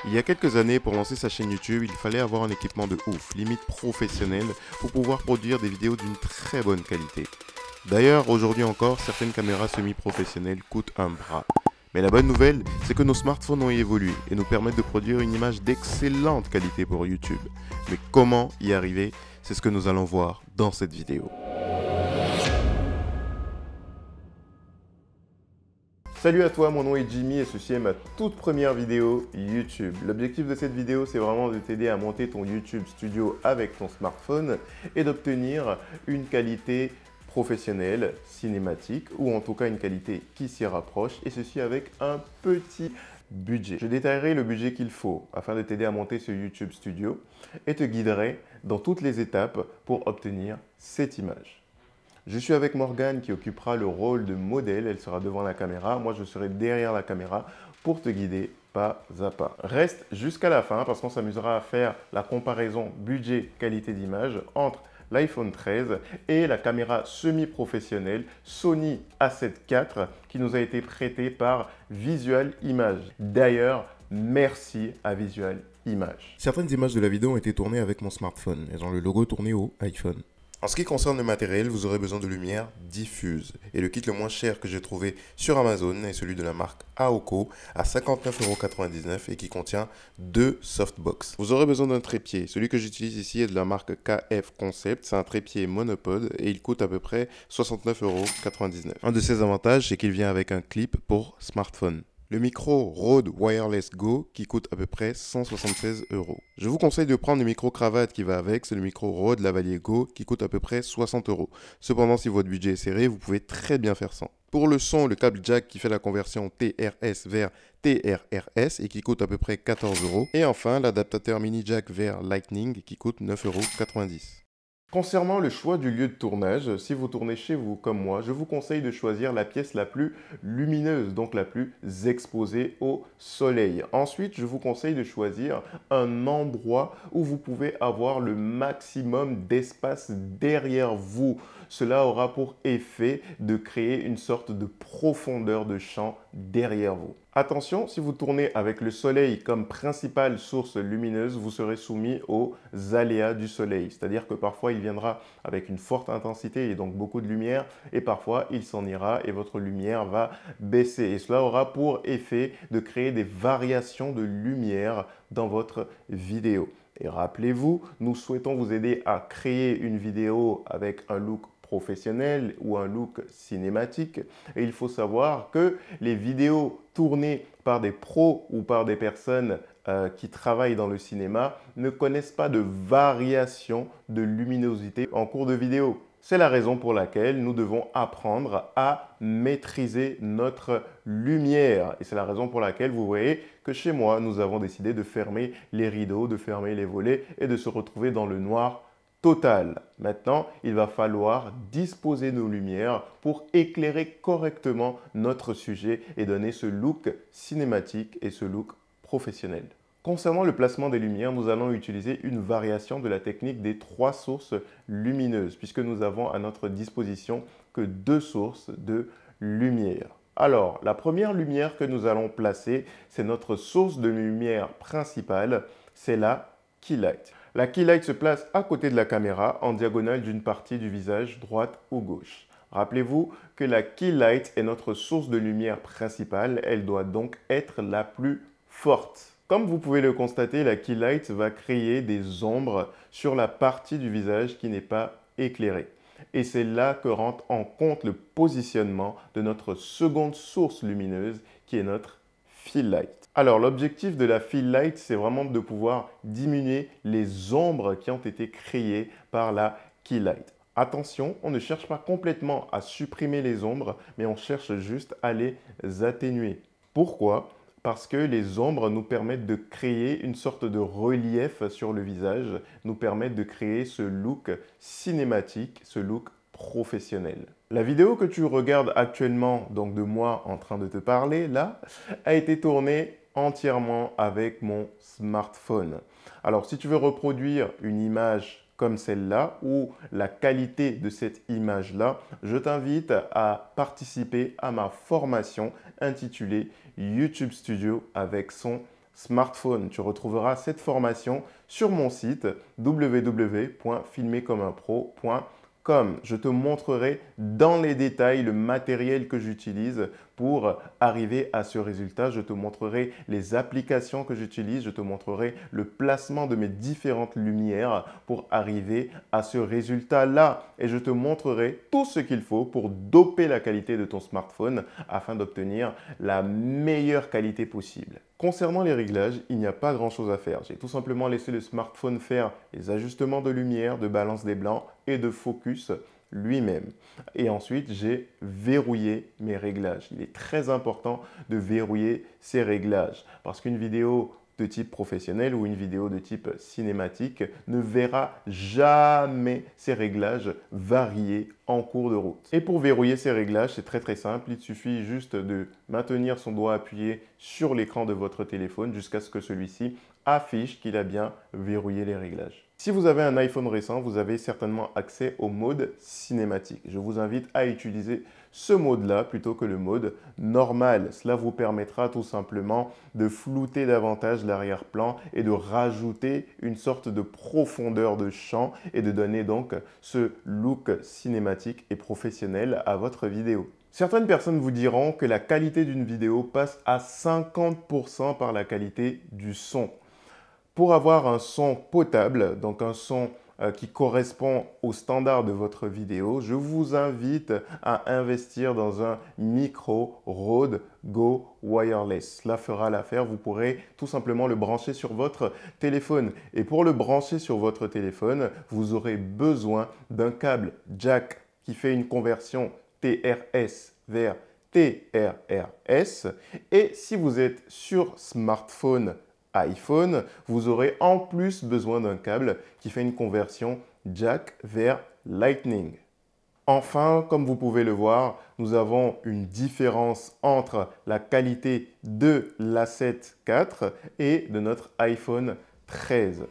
Il y a quelques années, pour lancer sa chaîne YouTube, il fallait avoir un équipement de ouf, limite professionnel, pour pouvoir produire des vidéos d'une très bonne qualité. D'ailleurs, aujourd'hui encore, certaines caméras semi-professionnelles coûtent un bras. Mais la bonne nouvelle, c'est que nos smartphones ont évolué et nous permettent de produire une image d'excellente qualité pour YouTube. Mais comment y arriver? C'est ce que nous allons voir dans cette vidéo. Salut à toi, mon nom est Jimmy et ceci est ma toute première vidéo YouTube. L'objectif de cette vidéo, c'est vraiment de t'aider à monter ton YouTube Studio avec ton smartphone et d'obtenir une qualité professionnelle, cinématique ou en tout cas une qualité qui s'y rapproche et ceci avec un petit budget. Je détaillerai le budget qu'il faut afin de t'aider à monter ce YouTube Studio et te guiderai dans toutes les étapes pour obtenir cette image. Je suis avec Morgane qui occupera le rôle de modèle, elle sera devant la caméra, moi je serai derrière la caméra pour te guider pas à pas. Reste jusqu'à la fin parce qu'on s'amusera à faire la comparaison budget-qualité d'image entre l'iPhone 13 et la caméra semi-professionnelle Sony A7 IV qui nous a été prêtée par Visual Image. D'ailleurs, merci à Visual Image. Certaines images de la vidéo ont été tournées avec mon smartphone, elles ont le logo tourné au iPhone. En ce qui concerne le matériel, vous aurez besoin de lumière diffuse. Et le kit le moins cher que j'ai trouvé sur Amazon est celui de la marque Aoko à 59,99 € et qui contient 2 softbox. Vous aurez besoin d'un trépied. Celui que j'utilise ici est de la marque KF Concept. C'est un trépied monopode et il coûte à peu près 69,99 €. Un de ses avantages, c'est qu'il vient avec un clip pour smartphone. Le micro Rode Wireless Go qui coûte à peu près 176 €. Je vous conseille de prendre le micro cravate qui va avec, c'est le micro Rode Lavalier Go qui coûte à peu près 60 €. Cependant, si votre budget est serré, vous pouvez très bien faire sans. Pour le son, le câble jack qui fait la conversion TRS vers TRRS et qui coûte à peu près 14 €. Et enfin, l'adaptateur mini jack vers Lightning qui coûte 9,90 €. Concernant le choix du lieu de tournage, si vous tournez chez vous comme moi, je vous conseille de choisir la pièce la plus lumineuse, donc la plus exposée au soleil. Ensuite, je vous conseille de choisir un endroit où vous pouvez avoir le maximum d'espace derrière vous. Cela aura pour effet de créer une sorte de profondeur de champ derrière vous. Attention, si vous tournez avec le soleil comme principale source lumineuse, vous serez soumis aux aléas du soleil. C'est-à-dire que parfois, il viendra avec une forte intensité et donc beaucoup de lumière et parfois, il s'en ira et votre lumière va baisser. Et cela aura pour effet de créer des variations de lumière dans votre vidéo. Et rappelez-vous, nous souhaitons vous aider à créer une vidéo avec un look professionnel ou un look cinématique. Et il faut savoir que les vidéos tournées par des pros ou par des personnes qui travaillent dans le cinéma ne connaissent pas de variation de luminosité en cours de vidéo. C'est la raison pour laquelle nous devons apprendre à maîtriser notre lumière. Et c'est la raison pour laquelle vous voyez que chez moi, nous avons décidé de fermer les rideaux, de fermer les volets et de se retrouver dans le noir total. Maintenant, il va falloir disposer nos lumières pour éclairer correctement notre sujet et donner ce look cinématique et ce look professionnel. Concernant le placement des lumières, nous allons utiliser une variation de la technique des 3 sources lumineuses puisque nous avons à notre disposition que 2 sources de lumière. Alors, la première lumière que nous allons placer, c'est notre source de lumière principale, c'est la key light. La key light se place à côté de la caméra en diagonale d'une partie du visage, droite ou gauche. Rappelez-vous que la key light est notre source de lumière principale, elle doit donc être la plus forte. Comme vous pouvez le constater, la key light va créer des ombres sur la partie du visage qui n'est pas éclairée. Et c'est là que rentre en compte le positionnement de notre seconde source lumineuse qui est notre fill light. Alors, l'objectif de la fill light, c'est vraiment de pouvoir diminuer les ombres qui ont été créées par la key light. Attention, on ne cherche pas complètement à supprimer les ombres, mais on cherche juste à les atténuer. Pourquoi? Parce que les ombres nous permettent de créer une sorte de relief sur le visage, nous permettent de créer ce look cinématique, ce look professionnel. La vidéo que tu regardes actuellement, donc de moi en train de te parler, là, a été tournée entièrement avec mon smartphone. Alors, si tu veux reproduire une image comme celle-là ou la qualité de cette image-là, je t'invite à participer à ma formation intitulée YouTube Studio avec son smartphone. Tu retrouveras cette formation sur mon site www.filmercommeumpro.com. Je te montrerai dans les détails le matériel que j'utilise pour arriver à ce résultat. Je te montrerai les applications que j'utilise. Je te montrerai le placement de mes différentes lumières pour arriver à ce résultat-là. Et je te montrerai tout ce qu'il faut pour doper la qualité de ton smartphone afin d'obtenir la meilleure qualité possible. Concernant les réglages, il n'y a pas grand-chose à faire. J'ai tout simplement laissé le smartphone faire les ajustements de lumière, de balance des blancs et de focus lui-même. Et ensuite, j'ai verrouillé mes réglages. Il est très important de verrouiller ces réglages parce qu'une vidéo de type professionnel ou une vidéo de type cinématique ne verra jamais ces réglages varier en cours de route. Et pour verrouiller ces réglages, c'est très simple. Il suffit juste de maintenir son doigt appuyé sur l'écran de votre téléphone jusqu'à ce que celui-ci affiche qu'il a bien verrouillé les réglages. Si vous avez un iPhone récent, vous avez certainement accès au mode cinématique. Je vous invite à utiliser ce mode-là plutôt que le mode normal. Cela vous permettra tout simplement de flouter davantage l'arrière-plan et de rajouter une sorte de profondeur de champ et de donner donc ce look cinématique et professionnel à votre vidéo. Certaines personnes vous diront que la qualité d'une vidéo passe à 50% par la qualité du son. Pour avoir un son potable, donc un son qui correspond au standard de votre vidéo, je vous invite à investir dans un micro Rode Go Wireless. Cela fera l'affaire, vous pourrez tout simplement le brancher sur votre téléphone. Et pour le brancher sur votre téléphone, vous aurez besoin d'un câble jack qui fait une conversion TRS vers TRRS. Et si vous êtes sur smartphone iPhone, vous aurez en plus besoin d'un câble qui fait une conversion jack vers Lightning. Enfin, comme vous pouvez le voir, nous avons une différence entre la qualité de l'A7 IV et de notre iPhone 13.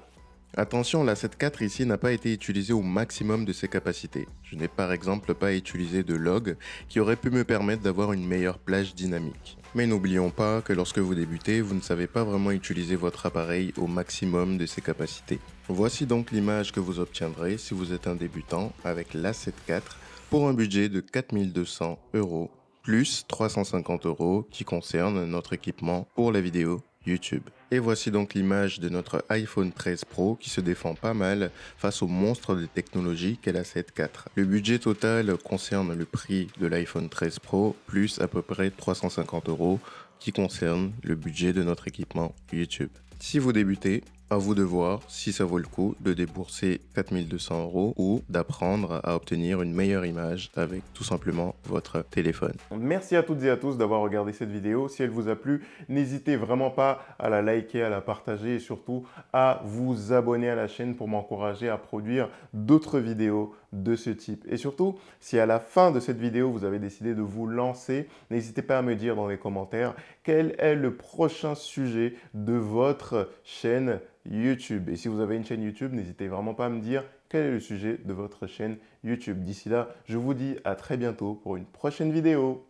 Attention, l'A7 IV ici n'a pas été utilisé au maximum de ses capacités. Je n'ai par exemple pas utilisé de log qui aurait pu me permettre d'avoir une meilleure plage dynamique. Mais n'oublions pas que lorsque vous débutez, vous ne savez pas vraiment utiliser votre appareil au maximum de ses capacités. Voici donc l'image que vous obtiendrez si vous êtes un débutant avec l'A7 IV pour un budget de 4 200 € plus 350 € qui concerne notre équipement pour la vidéo YouTube. Et voici donc l'image de notre iPhone 13 Pro qui se défend pas mal face au monstre de technologie qu'est l'A7 IV. Le budget total concerne le prix de l'iPhone 13 Pro plus à peu près 350 € qui concerne le budget de notre équipement YouTube. Si vous débutez, à vous de voir si ça vaut le coup de débourser 4 200 € ou d'apprendre à obtenir une meilleure image avec tout simplement votre téléphone. Merci à toutes et à tous d'avoir regardé cette vidéo. Si elle vous a plu, n'hésitez vraiment pas à la liker, à la partager et surtout à vous abonner à la chaîne pour m'encourager à produire d'autres vidéos de ce type. Et surtout, si à la fin de cette vidéo, vous avez décidé de vous lancer, n'hésitez pas à me dire dans les commentaires quel est le prochain sujet de votre chaîne YouTube. Et si vous avez une chaîne YouTube, n'hésitez vraiment pas à me dire quel est le sujet de votre chaîne YouTube. D'ici là, je vous dis à très bientôt pour une prochaine vidéo.